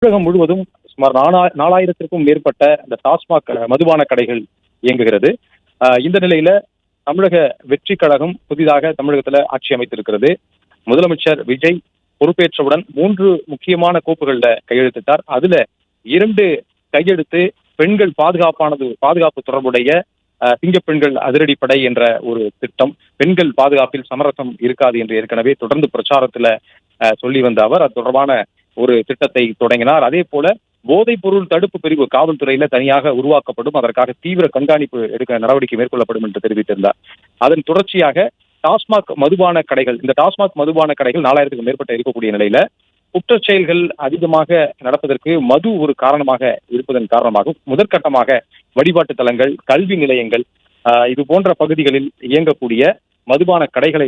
தமிழகம் முழுவதும் சுமார் 4000த்திற்கும் மேற்பட்ட இந்த டாஸ்மாக் மதுபான கடைகள் இயங்குகிறது. இந்த நிலையில தமிழக வெற்றி கழகம் புதிதாக தமிழகத்துல ஆட்சி அமைத்திருக்கிறது. முதலமைச்சர் விஜய் பொறுப்பேற்றவுடன் 3 முக்கியமான கோப்புகள்ல கையெழுத்திட்டார். அதுல 2 கையெழுத்து பெண்கள் பாதுகாப்பு தொடர்புடைய சிங்கப்பெண்கள் அதிரடிப்படை என்ற ஒரு திட்டம். பெண்கள் பாதுகாப்பில் சமரசம் இருக்காது என்று ஏற்கனவே தொடர்ந்து பிரச்சாரத்துல சொல்லி வந்த அவர் அது தொடர்பான ஒரு திட்டத்தை தொடங்கினார். அதே போல போதைப் பொருள் தடுப்பு பிரிவு காவல்துறையில தனியாக உருவாக்கப்படும், அதற்காக தீவிர கண்காணிப்பு எடுக்க நடவடிக்கை மேற்கொள்ளப்படும் என்று தெரிவித்திருந்தார். அதன் தொடர்ச்சியாக டாஸ்மாக் மதுபான கடைகள், இந்த டாஸ்மாக் மதுபான கடைகள் 4000க்கும் மேற்பட்ட இருக்கக்கூடிய நிலையில குற்றச் செயல்கள் அதிகமாக நடப்பதற்கு மது ஒரு காரணமாக இருப்பதன் காரணமாக முதற்கட்டமாக வழிபாட்டு தலங்கள், கல்வி நிலையங்கள் இது போன்ற பகுதிகளில் இயங்கக்கூடிய மதுபான கடைகளை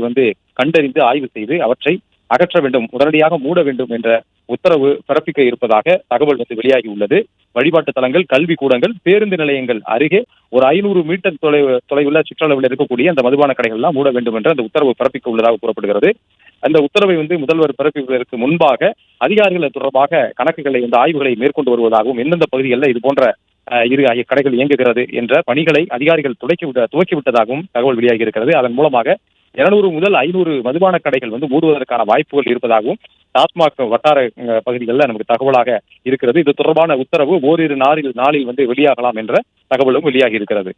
கண்டறிந்து ஆய்வு செய்து அவற்றை அகற்ற வேண்டும், உடனடியாக மூட வேண்டும் என்ற உத்தரவு பிறப்பிக்க இருப்பதாக தகவல் வெளியாகி உள்ளது. வழிபாட்டு தலங்கள், கல்வி கூடங்கள், பேருந்து நிலையங்கள் அருகே ஒரு 500 மீட்டர் தொலைவுள்ள சுற்றளவில் இருக்கக்கூடிய அந்த மதுபான கடைகள் எல்லாம் மூட வேண்டும் என்ற அந்த உத்தரவு பிறப்பிக்க உள்ளதாக கூறப்படுகிறது. அந்த உத்தரவை முதல்வர் பிறப்பிப்பதற்கு முன்பாக அதிகாரிகள் தொடர்பாக கணக்குகளை ஆய்வுகளை மேற்கொண்டு வருவதாகவும், எந்தெந்த பகுதிகளில் இது போன்ற இரு கடைகள் இயங்குகிறது என்ற பணிகளை அதிகாரிகள் துவக்கிவிட்டதாகவும் தகவல் வெளியாகி இருக்கிறது. அதன் மூலமாக 200 முதல் 500 மதுபான கடைகள் மூடுவதற்கான வாய்ப்புகள் இருப்பதாகவும் டாஸ்மாக் வட்டார பகுதிகளில் நமக்கு தகவலாக இருக்கிறது. இது தொடர்பான உத்தரவு ஓரிரு நாளில் வெளியாகலாம் என்ற தகவலும் வெளியாகி இருக்கிறது.